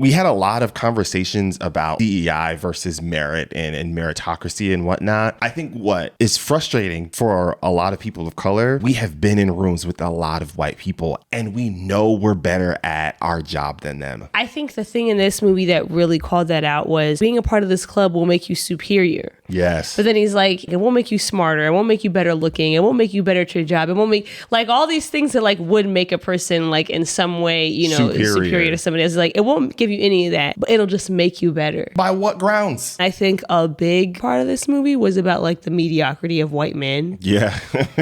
We had a lot of conversations about DEI versus merit and meritocracy and whatnot. I think what is frustrating for a lot of people of color, we have been in rooms with a lot of white people and we know we're better at our job than them. I think the thing in this movie that really called that out was being a part of this club will make you superior. Yes. But then he's like, it won't make you smarter. It won't make you better looking. It won't make you better at your job. It won't make, like, all these things that, like, would make a person, like, in some way, you know, superior to somebody else. Like, it won't give you any of that, but it'll just make you better. By what grounds? I think a big part of this movie was about, like, the mediocrity of white men. Yeah.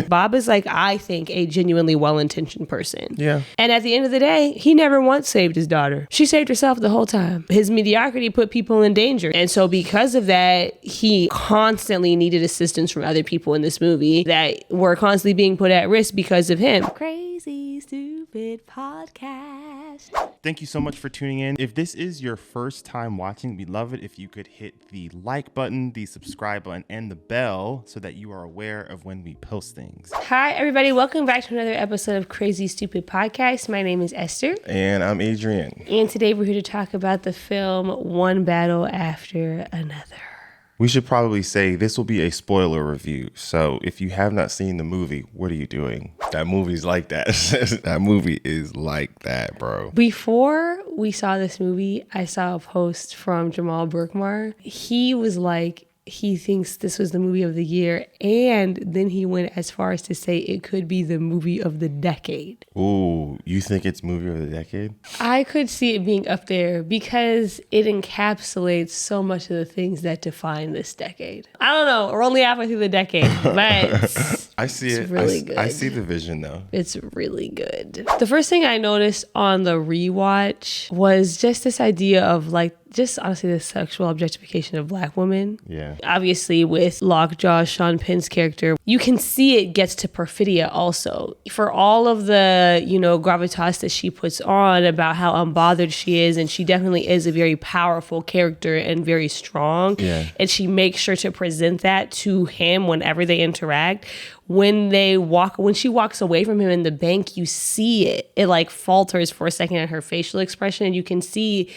Bob is, like, I think, a genuinely well-intentioned person. Yeah. And at the end of the day, he never once saved his daughter. She saved herself the whole time. His mediocrity put people in danger. And so because of that, he constantly needed assistance from other people in this movie that were constantly being put at risk because of him. Crazy Stupid Podcast. Thank you so much for tuning in. If this is your first time watching, we'd love it if you could hit the like button, the subscribe button, and the bell so that you are aware of when we post things. Hi, everybody. Welcome back to another episode of Crazy Stupid Podcast. My name is Esther. And I'm Adrian. And today we're here to talk about the film One Battle After Another. We should probably say this will be a spoiler review. So if you have not seen the movie, what are you doing? That movie's like that. That movie is like that, bro. Before we saw this movie, I saw a post from Jamal Burkmar. He was like, he thinks this was the movie of the year. And then he went as far as to say it could be the movie of the decade. Ooh, you think it's movie of the decade? I could see it being up there because it encapsulates so much of the things that define this decade. I don't know. We're only halfway through the decade, but I see it's it. really good. I see the vision, though. It's really good. The first thing I noticed on the rewatch was just this idea of, like, just honestly the sexual objectification of Black women. Yeah. Obviously with Lockjaw, Sean Penn's character, you can see it gets to perfidia also. For all of the, you know, gravitas that she puts on about how unbothered she is, and she definitely is a very powerful character and very strong. Yeah. And she makes sure to present that to him whenever they interact. When she walks away from him in the bank, you see it. It like falters for a second at her facial expression, and you can see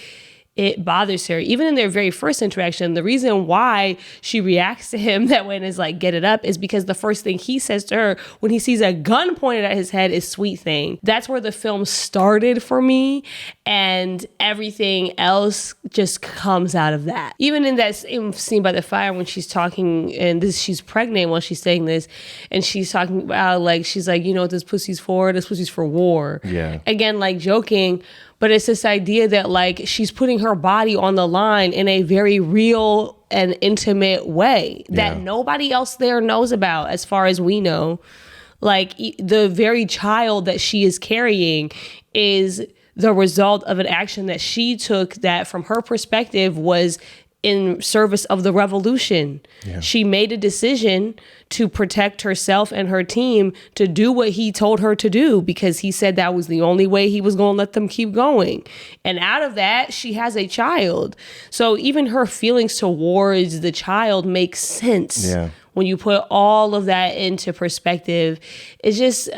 it bothers her. Even in their very first interaction, the reason why she reacts to him that way and is like, get it up, is because the first thing he says to her when he sees a gun pointed at his head is sweet thing. That's where the film started for me, and everything else just comes out of that. Even in that same scene by the fire when she's talking, and she's pregnant while she's saying this, and she's talking about, like, she's like, you know what this pussy's for? This pussy's for war. Yeah. Again, like, joking. But it's this idea that, like, she's putting her body on the line in a very real and intimate way that nobody else there knows about, as far as we know. Like, the very child that she is carrying is the result of an action that she took that, from her perspective, was in service of the revolution. Yeah. She made a decision to protect herself and her team, to do what he told her to do, because he said that was the only way he was going to let them keep going. And out of that, she has a child. So even her feelings towards the child makes sense. Yeah. When you put all of that into perspective. It's just...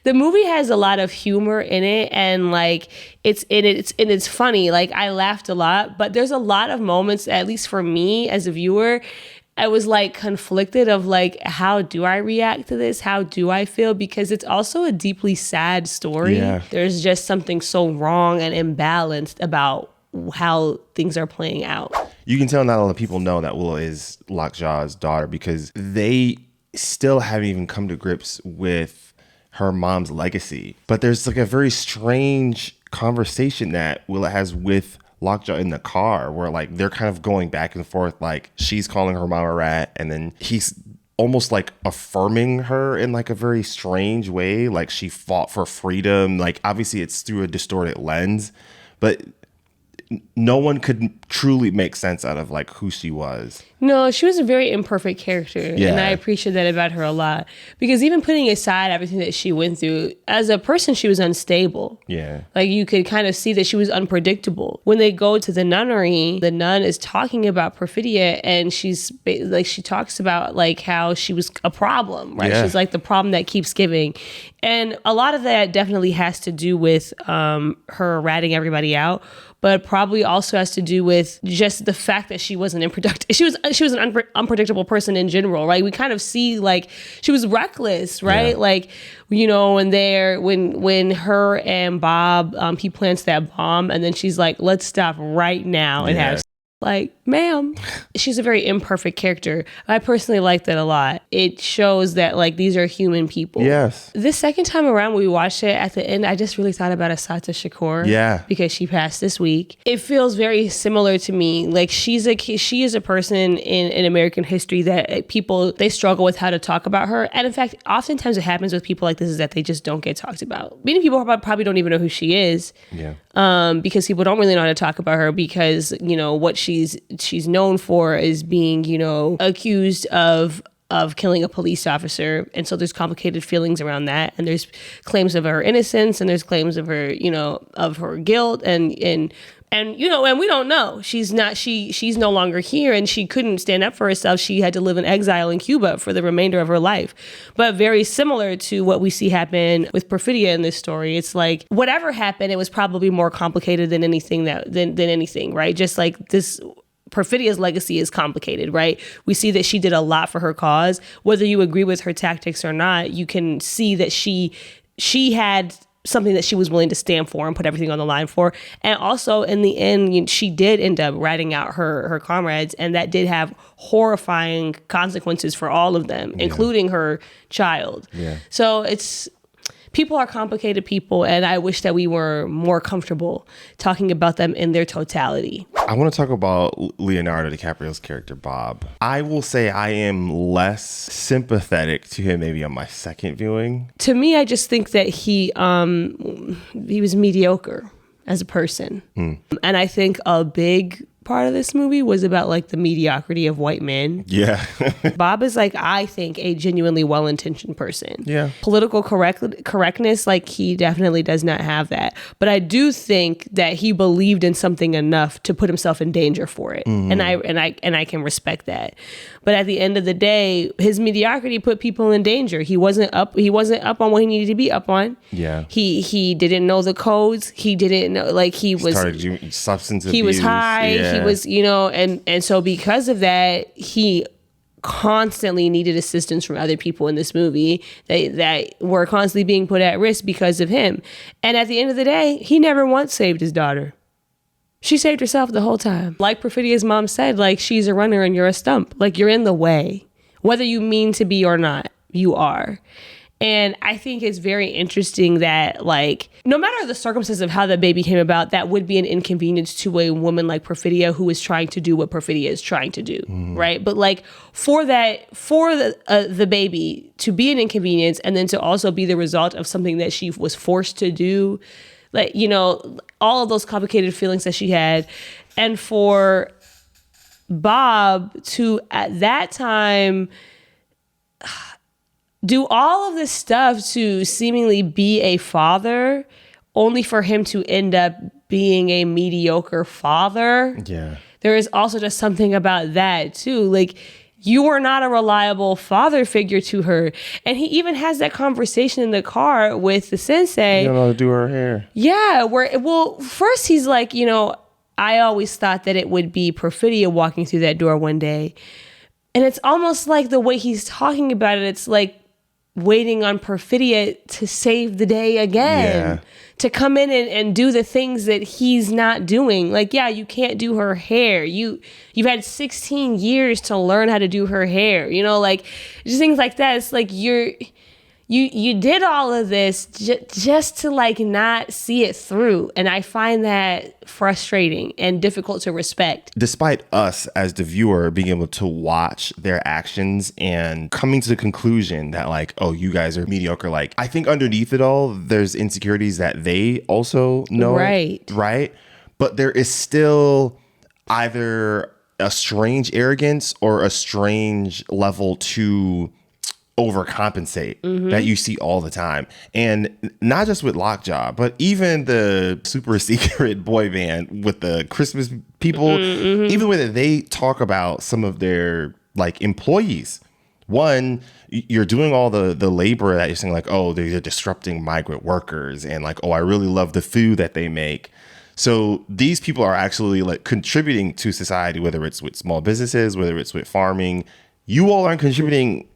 the movie has a lot of humor in it, and like it's funny. Like, I laughed a lot, but there's a lot of moments, at least for me as a viewer, I was like conflicted of like, how do I react to this? How do I feel? Because it's also a deeply sad story. Yeah. There's just something so wrong and imbalanced about how things are playing out. You can tell not a lot of people know that Willa is Lockjaw's daughter, because they still haven't even come to grips with her mom's legacy. But there's like a very strange conversation that Willa has with Lockjaw in the car, where like they're kind of going back and forth, like she's calling her mom a rat, and then he's almost like affirming her in like a very strange way, like she fought for freedom. Like, obviously it's through a distorted lens, but no one could truly make sense out of like who she was. No, she was a very imperfect character. Yeah. And I appreciate that about her a lot. Because even putting aside everything that she went through, as a person, she was unstable. Yeah. Like, you could kind of see that she was unpredictable. When they go to the nunnery, the nun is talking about perfidia, and she's like, she talks about like how she was a problem, right? Yeah. She's like the problem that keeps giving. And a lot of that definitely has to do with her ratting everybody out. but probably also has to do with just the fact that she wasn't unpredictable. She was an unpredictable person in general, right? We kind of see like she was reckless, right? Like, you know, when her and Bob, he plants that bomb, and then she's like, let's stop right now and have like, ma'am. She's a very imperfect character. I personally like that a lot. It shows that like these are human people. Yes. The second time around we watched it, at the end, I just really thought about Assata Shakur. Yeah. Because she passed this week. It feels very similar to me. Like she is a person in American history that people, they struggle with how to talk about her. And in fact, oftentimes what happens with people like this is that they just don't get talked about. Many people probably don't even know who she is. Yeah. Because people don't really know how to talk about her because, you know, what she's known for is being, you know, accused of killing a police officer. And so there's complicated feelings around that. And there's claims of her innocence and there's claims of her, you know, of her guilt and you know, and we don't know. She's no longer here and she couldn't stand up for herself. She had to live in exile in Cuba for the remainder of her life. But very similar to what we see happen with Perfidia in this story. It's like whatever happened, it was probably more complicated than anything than anything, right? Just like this Perfidia's legacy is complicated, right? We see that she did a lot for her cause. Whether you agree with her tactics or not, you can see that she had something that she was willing to stand for and put everything on the line for. And also in the end, she did end up ratting out her comrades, and that did have horrifying consequences for all of them, including her child. Yeah. So people are complicated people, and I wish that we were more comfortable talking about them in their totality. I want to talk about Leonardo DiCaprio's character, Bob. I will say I am less sympathetic to him maybe on my second viewing. To me, I just think that he was mediocre as a person. And I think a big part of this movie was about like the mediocrity of white men. Yeah. Bob is like, I think, a genuinely well-intentioned person. Yeah. Political correctness, like he definitely does not have that. But I do think that he believed in something enough to put himself in danger for it. And I can respect that. But at the end of the day, his mediocrity put people in danger. He wasn't up on what he needed to be up on. Yeah. He didn't know the codes. He didn't know, like he started doing substance abuse. He was high. Yeah. He was, you know, and so because of that, he constantly needed assistance from other people in this movie that were constantly being put at risk because of him. And at the end of the day, he never once saved his daughter. She saved herself the whole time. Like Perfidia's mom said, like, she's a runner and you're a stump. Like, you're in the way. Whether you mean to be or not, you are. And I think it's very interesting that, like, no matter the circumstances of how the baby came about, that would be an inconvenience to a woman like Perfidia who is trying to do what Perfidia is trying to do, right? But like for the baby to be an inconvenience and then to also be the result of something that she was forced to do, like, you know, all of those complicated feelings that she had, and for Bob to at that time do all of this stuff to seemingly be a father, only for him to end up being a mediocre father. Yeah. There is also just something about that too. Like, you were not a reliable father figure to her. And he even has that conversation in the car with the sensei. You don't know how to do her hair. Yeah. First he's like, you know, I always thought that it would be Perfidia walking through that door one day. And it's almost like the way he's talking about it, it's like waiting on Perfidia to save the day again, to come in and do the things that he's not doing. Like, yeah, you can't do her hair. You've had 16 years to learn how to do her hair, you know, like just things like that. It's like you did all of this just to like not see it through. And I find that frustrating and difficult to respect. Despite us as the viewer being able to watch their actions and coming to the conclusion that like, oh, you guys are mediocre. Like, I think underneath it all, there's insecurities that they also know. Right. But there is still either a strange arrogance or a strange level to overcompensate that you see all the time. And not just with Lockjaw, but even the super secret boy band with the Christmas people, even when they talk about some of their like employees. One, you're doing all the labor that you're saying like, oh, they're disrupting migrant workers and like, oh, I really love the food that they make. So these people are actually like contributing to society, whether it's with small businesses, whether it's with farming. You all aren't contributing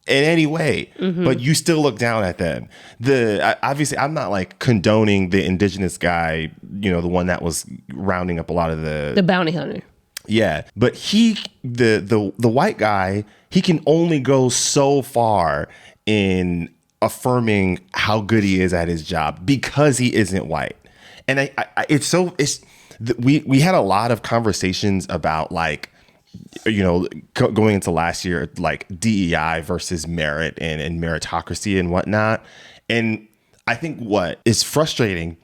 in any way, but you still look down at them. Obviously, I'm not like condoning the indigenous guy, you know, the one that was rounding up a lot of the bounty hunter. Yeah, but the white guy, he can only go so far in affirming how good he is at his job because he isn't white. And we had a lot of conversations about like, you know, going into last year, like DEI versus merit and meritocracy and whatnot. And I think what is frustrating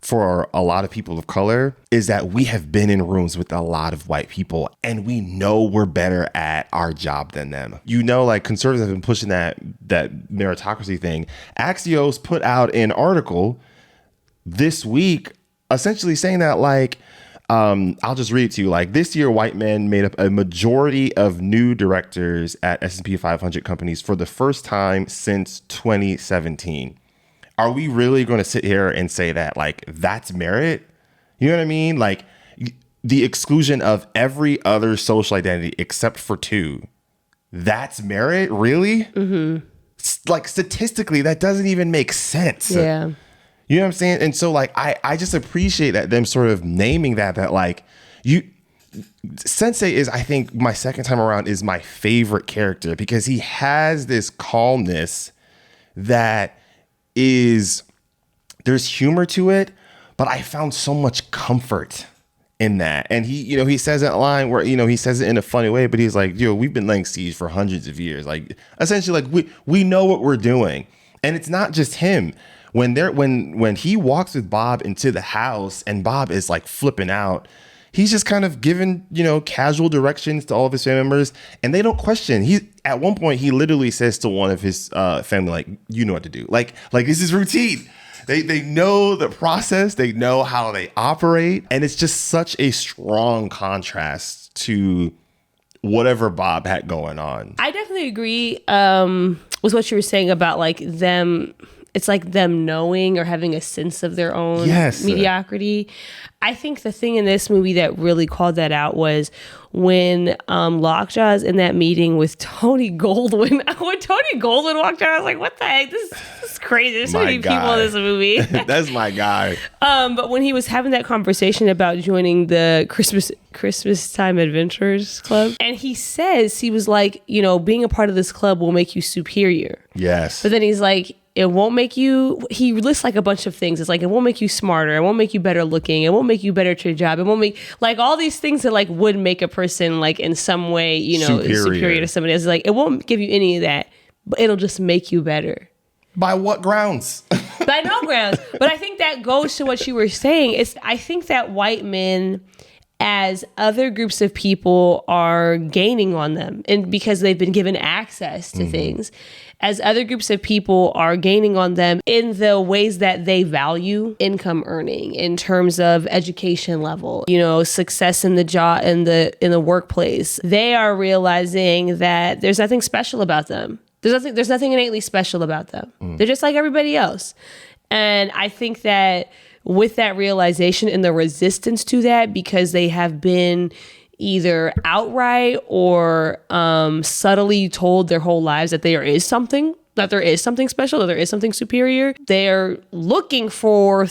for a lot of people of color is that we have been in rooms with a lot of white people and we know we're better at our job than them. You know, like conservatives have been pushing that meritocracy thing. Axios put out an article this week essentially saying that like, I'll just read it to you. Like this year, white men made up a majority of new directors at S&P 500 companies for the first time since 2017. Are we really going to sit here and say that like that's merit? You know what I mean? Like the exclusion of every other social identity except for two. That's merit? Really? Mm-hmm. Like statistically, that doesn't even make sense. Yeah. You know what I'm saying? And so like, I just appreciate that them sort of naming that like Sensei is, I think my second time around is my favorite character because he has this calmness that there's humor to it, but I found so much comfort in that. And he says that line where, he says it in a funny way, but he's like, we've been laying siege for hundreds of years. Like essentially like we know what we're doing. And it's not just him. When he walks with Bob into the house and Bob is like flipping out, he's just kind of giving, casual directions to all of his family members and they don't question. At one point, he literally says to one of his family, like, you know what to do. Like this is routine. They know the process. They know how they operate. And it's just such a strong contrast to whatever Bob had going on. I definitely agree with what you were saying about like them. It's like them knowing or having a sense of their own mediocrity. I think the thing in this movie that really called that out was when Lockjaw is in that meeting with Tony Goldwyn. When Tony Goldwyn walked out, I was like, what the heck? This is crazy. There's so many people in this movie. That's my guy. But when he was having that conversation about joining the Christmas Time Adventurers Club, and he says, he was like, being a part of this club will make you superior. Yes. But then he's like, it won't make you, he lists like a bunch of things. It's like, it won't make you smarter. It won't make you better looking. It won't make you better at your job. It won't make, like all these things that like would make a person like in some way, superior to somebody else. Like, it won't give you any of that, but it'll just make you better. By what grounds? By no grounds. But I think that goes to what you were saying. I think that white men, as other groups of people are gaining on them and because they've been given access to things, as other groups of people are gaining on them in the ways that they value income earning in terms of education level, success in the job, in the workplace, they are realizing that there's nothing special about them. There's nothing innately special about them. They're just like everybody else. And I think that with that realization and the resistance to that, because they have been either outright or subtly told their whole lives that there is something special, that there is something superior. They're looking for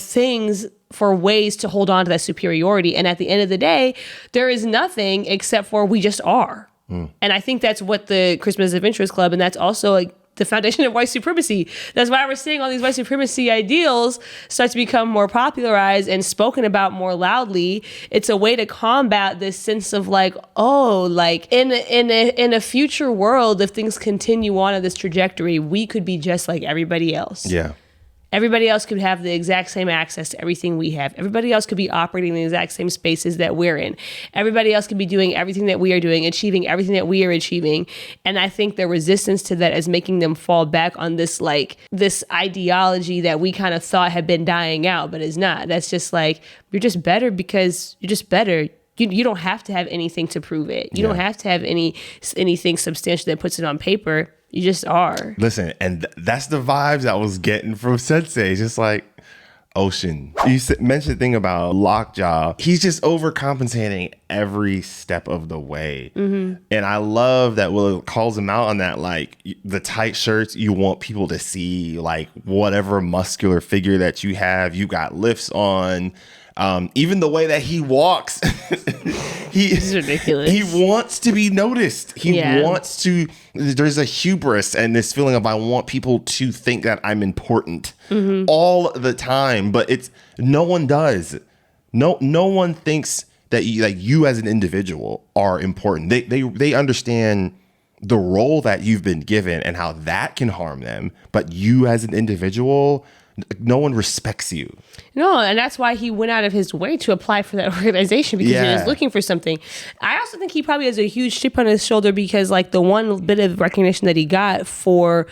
ways to hold on to that superiority. And at the end of the day, there is nothing except for we just are. And I think that's what the Christmas Adventurers Club, and that's also like the foundation of white supremacy. That's why we're seeing all these white supremacy ideals start to become more popularized and spoken about more loudly. It's a way to combat this sense of like, in a future world, if things continue on this trajectory, we could be just like everybody else. Yeah. Everybody else could have the exact same access to everything we have. Everybody else could be operating in the exact same spaces that we're in. Everybody else could be doing everything that we are doing, achieving everything that we are achieving. And I think the resistance to that is making them fall back on this ideology that we kind of thought had been dying out, but is not. That's just like, you're just better because you're just better. You don't have to have anything to prove it. You don't have to have anything substantial that puts it on paper. You just are. Listen, and that's the vibes I was getting from Sensei. Just like, Ocean. You mentioned the thing about Lockjaw. He's just overcompensating every step of the way. And I love that Willa calls him out on that, like the tight shirts, you want people to see like whatever muscular figure that you have. You got lifts on. Even the way that he walks, It's ridiculous. He wants to be noticed. He wants to. There's a hubris and this feeling of I want people to think that I'm important all the time, but it's no one does. No one thinks that you as an individual are important. They understand the role that you've been given and how that can harm them, but you as an individual, no one respects you. No, and that's why he went out of his way to apply for that organization, because he was looking for something. I also think he probably has a huge chip on his shoulder because like the one bit of recognition that he got for,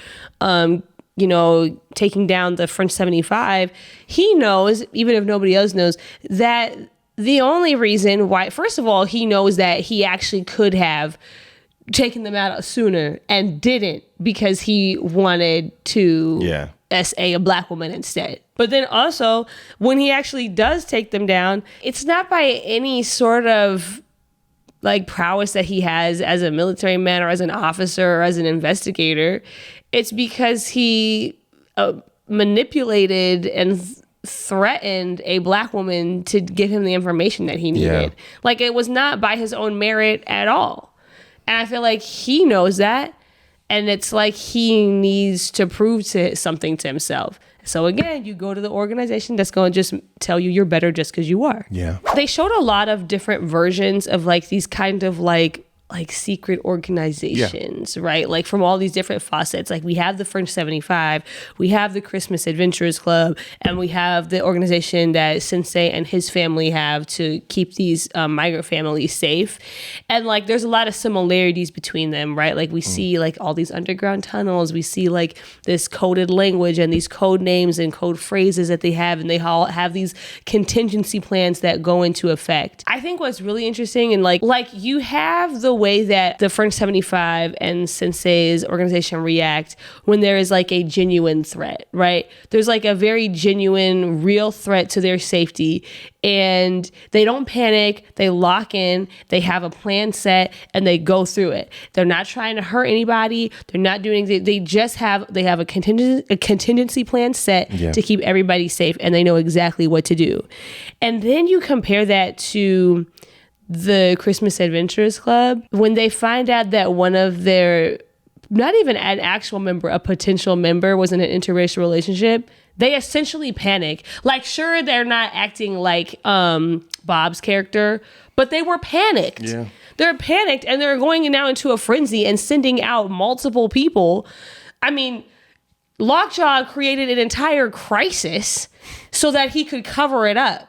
taking down the French 75, he knows, even if nobody else knows, that the only reason why, first of all, he knows that he actually could have taken them out sooner and didn't because he wanted to SA a black woman instead. But then also, when he actually does take them down, it's not by any sort of like prowess that he has as a military man or as an officer or as an investigator. It's because he manipulated and threatened a black woman to give him the information that he needed. Like, it was not by his own merit at all. And I feel like he knows that. And it's like he needs to prove something to himself. So again, you go to the organization that's going to just tell you you're better just because you are. Yeah. They showed a lot of different versions of like these kind of like secret organizations, right? Like from all these different facets. Like we have the French 75, we have the Christmas Adventurers Club, and we have the organization that Sensei and his family have to keep these migrant families safe. And like there's a lot of similarities between them, right? Like we see like all these underground tunnels, we see like this coded language and these code names and code phrases that they have, and they all have these contingency plans that go into effect. I think what's really interesting, and like you have the way that the French 75 and Sensei's organization react when there is like a genuine threat, right? There's like a very genuine, real threat to their safety, and they don't panic. They lock in, they have a plan set, and they go through it. They're not trying to hurt anybody. They're not doing anything. They just have a contingency plan set to keep everybody safe, and they know exactly what to do. And then you compare that to the Christmas Adventurers Club, when they find out that one of their, not even an actual member, a potential member was in an interracial relationship, they essentially panic. Like, sure, they're not acting like Bob's character, but they were panicked. Yeah. They're panicked, and they're going now into a frenzy and sending out multiple people. I mean, Lockjaw created an entire crisis so that he could cover it up.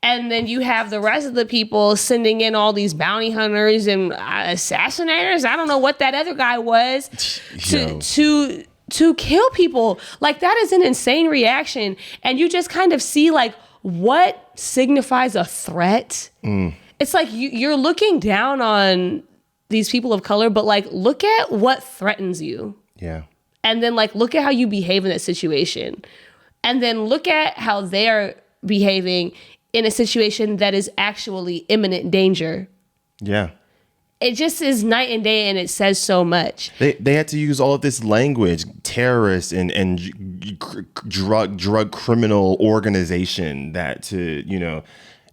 And then you have the rest of the people sending in all these bounty hunters and assassinators. I don't know what that other guy was to kill people. Like, that is an insane reaction. And you just kind of see like what signifies a threat. It's like you're looking down on these people of color, but like look at what threatens you. Yeah. And then like look at how you behave in that situation. And then look at how they're behaving in a situation that is actually imminent danger. Yeah. It just is night and day, and it says so much. They had to use all of this language, terrorist and drug criminal organization, that to,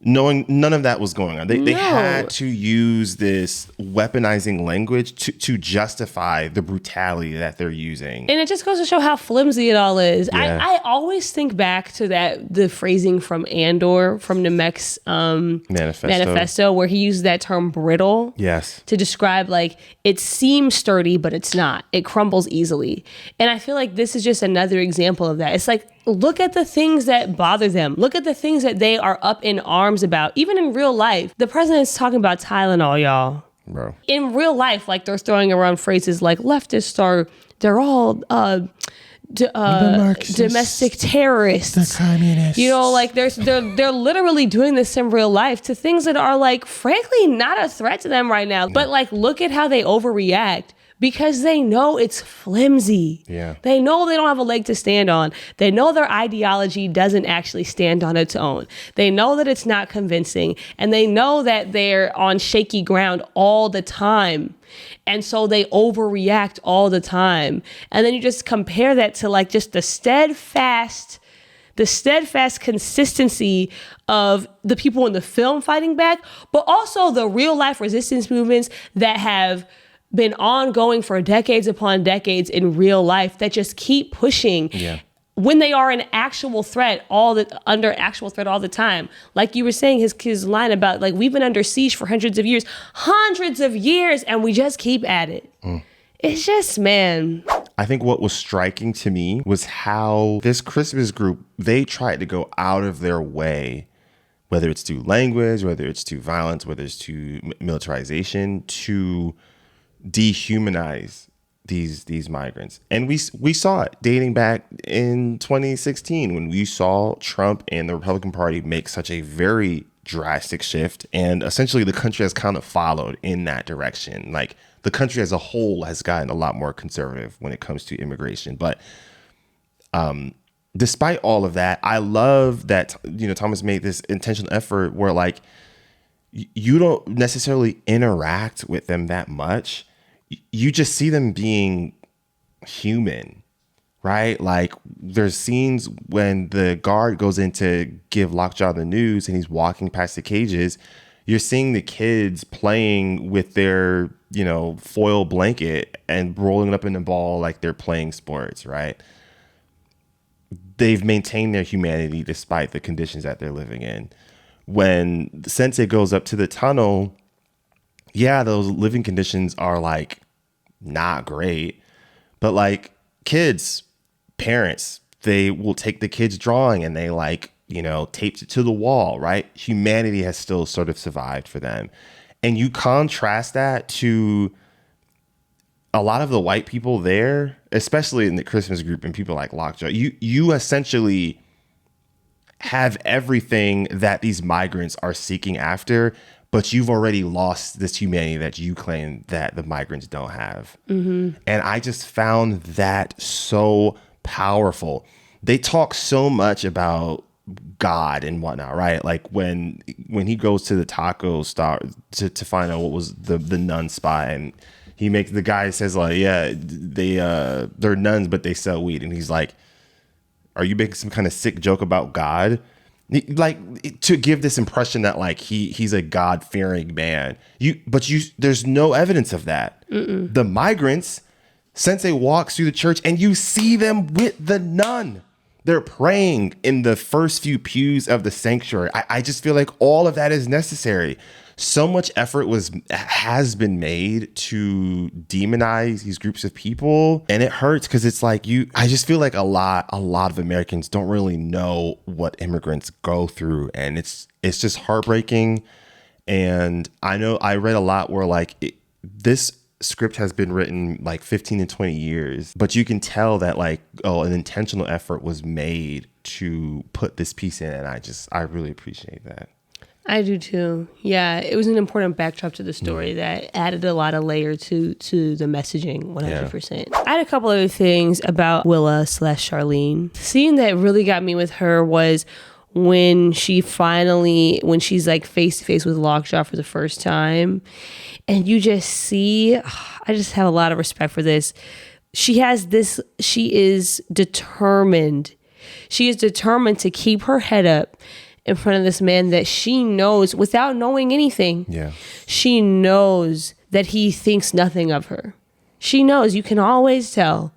knowing none of that was going on. They had to use this weaponizing language to justify the brutality that they're using. And it just goes to show how flimsy it all is. Yeah. I always think back to the phrasing from Andor, from Nemec's manifesto, where he used that term brittle. Yes. To describe like it seems sturdy, but it's not. It crumbles easily. And I feel like this is just another example of that. It's like, look at the things that bother them. Look at the things that they are up in arms about. Even in real life, the president's talking about Tylenol, y'all. Bro. In real life, like they're throwing around phrases like leftists they're all domestic terrorists. The communists. Like they're literally doing this in real life to things that are like frankly not a threat to them right now. But like look at how they overreact because they know it's flimsy. Yeah. They know they don't have a leg to stand on. They know their ideology doesn't actually stand on its own. They know that it's not convincing, and they know that they're on shaky ground all the time. And so they overreact all the time. And then you just compare that to like just the steadfast consistency of the people in the film fighting back, but also the real life resistance movements that have been ongoing for decades upon decades in real life that just keep pushing. Yeah. When they are under actual threat all the time. Like you were saying, his line about like, we've been under siege for hundreds of years, and we just keep at it. It's just, man. I think what was striking to me was how this Christmas group, they tried to go out of their way, whether it's through language, whether it's through violence, whether it's through militarization, to dehumanize these migrants. And we saw it dating back in 2016 when we saw Trump and the Republican Party make such a very drastic shift, and essentially the country has kind of followed in that direction. Like the country as a whole has gotten a lot more conservative when it comes to immigration. But despite all of that, I love that, you know, Thomas made this intentional effort where like you don't necessarily interact with them that much. You just see them being human, right? Like there's scenes when the guard goes in to give Lockjaw the news and he's walking past the cages. You're seeing the kids playing with their, you know, foil blanket and rolling it up in a ball like they're playing sports, right? They've maintained their humanity despite the conditions that they're living in. When Sensei goes up to the tunnel, yeah, those living conditions are like not great, but like kids, parents, they will take the kids' drawing and they like, you know, taped it to the wall, right? Humanity has still sort of survived for them. And you contrast that to a lot of the white people there, especially in the Christmas group and people like Lockjaw, you essentially have everything that these migrants are seeking after, but you've already lost this humanity that you claim that the migrants don't have. Mm-hmm. And I just found that so powerful. They talk so much about God and whatnot, right? Like when he goes to the taco store to find out what was the nun spot, and he makes the guy says like, yeah, they're nuns, but they sell weed. And he's like, are you making some kind of sick joke about God? Like to give this impression that like he's a God-fearing man. There's no evidence of that. Mm-mm. The migrants, Sensei walks through the church and you see them with the nun. They're praying in the first few pews of the sanctuary. I just feel like all of that is necessary. So much effort has been made to demonize these groups of people, and it hurts because it's like I just feel like a lot of Americans don't really know what immigrants go through, and it's just heartbreaking. And I know I read a lot where like this script has been written like 15 to 20 years, but you can tell that like an intentional effort was made to put this piece in, and I really appreciate that. I do too. Yeah, it was an important backdrop to the story that added a lot of layer to the messaging, 100%. Yeah. I had a couple other things about Willa/Charlene. The scene that really got me with her was when she's like face to face with Lockjaw for the first time. And you just see, I just have a lot of respect for this. She is determined. She is determined to keep her head up in front of this man that she knows without knowing anything. Yeah. She knows that he thinks nothing of her. She knows, you can always tell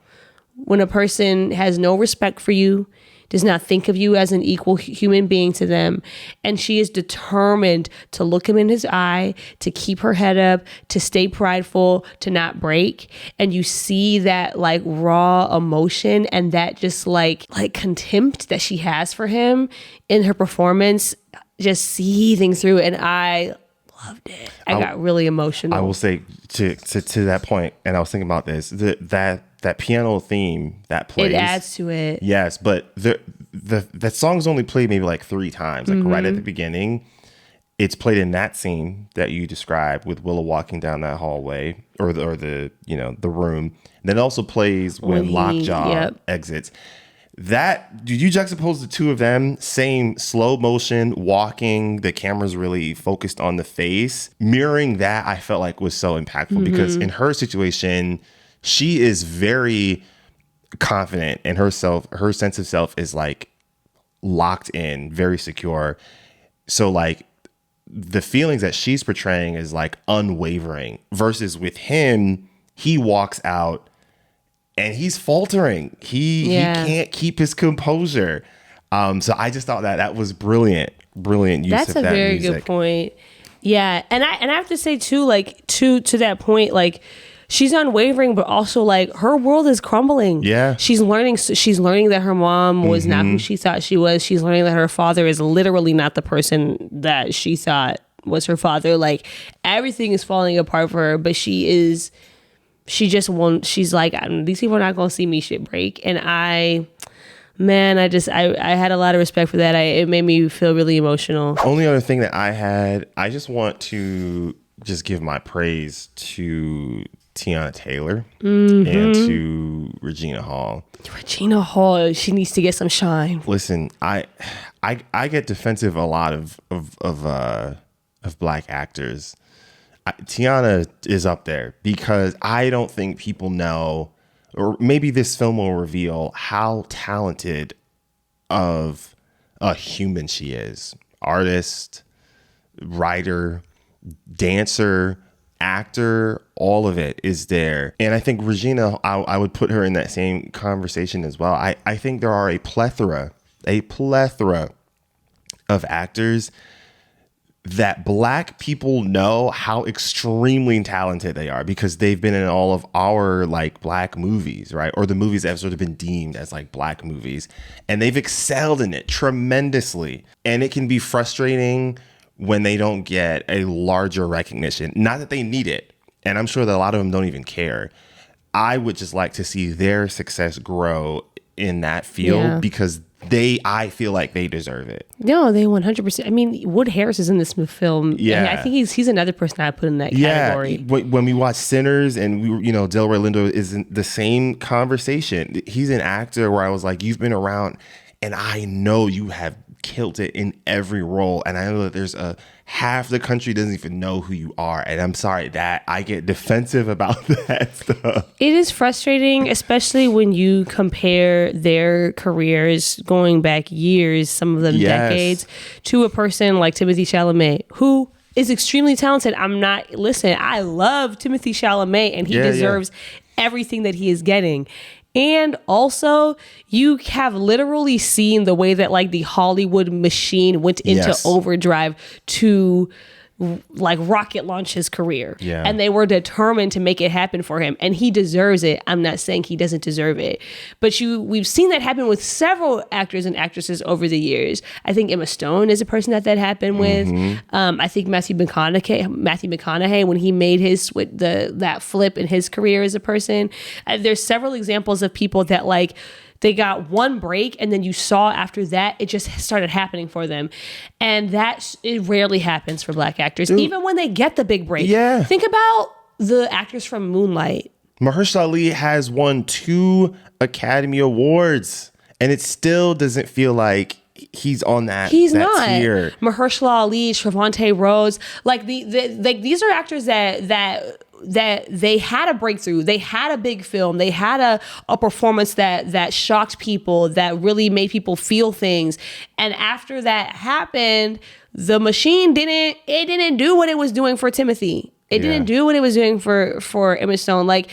when a person has no respect for you, does not think of you as an equal human being to them. And she is determined to look him in his eye, to keep her head up, to stay prideful, to not break. And you see that like raw emotion and that just like contempt that she has for him in her performance, just seething through. And I loved it. I got really emotional. I will say to that point, and I was thinking about this, that piano theme that plays, it adds to it. Yes, but that song's only played maybe like 3 times, like right at the beginning. it's played in that scene that you described with Willa walking down that hallway or the the room. And then it also plays when Lockjaw exits. That, did you juxtapose the two of them? Same slow motion walking. The camera's really focused on the face. Mirroring that, I felt like was so impactful because in her situation, she is very confident in herself. Her sense of self is like locked in, very secure. So like the feelings that she's portraying is like unwavering versus with him, he walks out and he's faltering. He can't keep his composure. So I just thought that was brilliant use of that music. That's a very good point. Yeah, and I have to say too, like to that point, like she's unwavering, but also like her world is crumbling. Yeah, she's learning that her mom was not who she thought she was. She's learning that her father is literally not the person that she thought was her father. Like everything is falling apart for her, but she's like, these people are not gonna see me shit break. And I had a lot of respect for that. It made me feel really emotional. Only other thing that I just want to just give my praise to Tiana Taylor and to Regina Hall. Regina Hall, she needs to get some shine. Listen, I get defensive a lot of Black actors. Tiana is up there because I don't think people know, or maybe this film will reveal how talented of a human she is. Artist, writer, dancer, actor, all of it is there. And I think Regina, I would put her in that same conversation as well. I think there are a plethora of actors that Black people know how extremely talented they are because they've been in all of our like Black movies, right? Or the movies that have sort of been deemed as like Black movies, and they've excelled in it tremendously. And it can be frustrating when they don't get a larger recognition. Not that they need it, and I'm sure that a lot of them don't even care. I would just like to see their success grow in that field because I feel like they deserve it. No, they 100%. I mean, Wood Harris is in this film. Yeah, I think he's another person I put in that category. When we watch Sinners and Delroy Lindo is in the same conversation. He's an actor where I was like, you've been around, and I know you have killed it in every role, and I know that there's half the country doesn't even know who you are, and I'm sorry that I get defensive about that stuff. It is frustrating, especially when you compare their careers going back years, some of them decades, to a person like Timothée Chalamet, who is extremely talented. I love Timothée Chalamet, and he deserves everything that he is getting. And also, you have literally seen the way that like the Hollywood machine went into overdrive to like rocket launch his career. Yeah. And they were determined to make it happen for him. And he deserves it. I'm not saying he doesn't deserve it. But we've seen that happen with several actors and actresses over the years. I think Emma Stone is a person that happened with. I think Matthew McConaughey, when he made that flip in his career as a person. There's several examples of people that like, they got one break, and then you saw after that, it just started happening for them. And it rarely happens for Black actors, even when they get the big break. Yeah. Think about the actors from Moonlight. Mahershala Ali has won 2 Academy Awards, and it still doesn't feel like he's on that. He's that not. tier. Mahershala Ali, Trevante Rhodes, like these are actors that they had a breakthrough, they had a big film, they had a performance that shocked people, that really made people feel things. And after that happened, the machine didn't do what it was doing for Timothy. It didn't do what it was doing for Emma Stone. Like,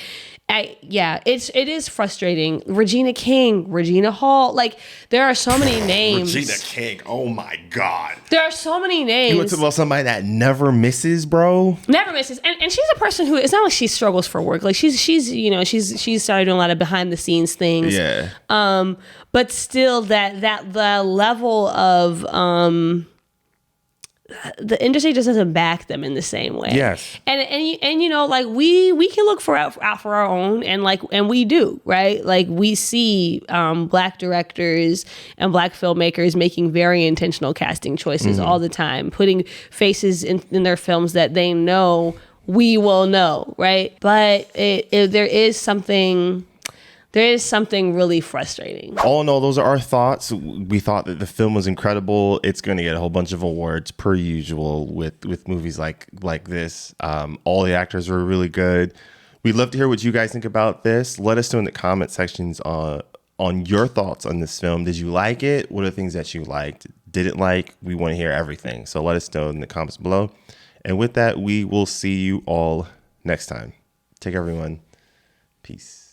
it is frustrating. Regina King, Regina Hall, like there are so many names. Regina King, oh my God. There are so many names. You want to talk about somebody that never misses, bro? Never misses. And she's a person who, it's not like she struggles for work. Like she's started doing a lot of behind the scenes things. Yeah. But still the level of the industry just doesn't back them in the same way. Yes. And you know, like we can look out for our own, and we do, right? Like we see Black directors and Black filmmakers making very intentional casting choices all the time, putting faces in their films that they know we will know, right? But there is something really frustrating. All in all, those are our thoughts. We thought that the film was incredible. It's going to get a whole bunch of awards per usual with movies like this. All the actors were really good. We'd love to hear what you guys think about this. Let us know in the comment sections on your thoughts on this film. Did you like it? What are the things that you liked, didn't like? We want to hear everything. So let us know in the comments below. And with that, we will see you all next time. Take care, everyone. Peace.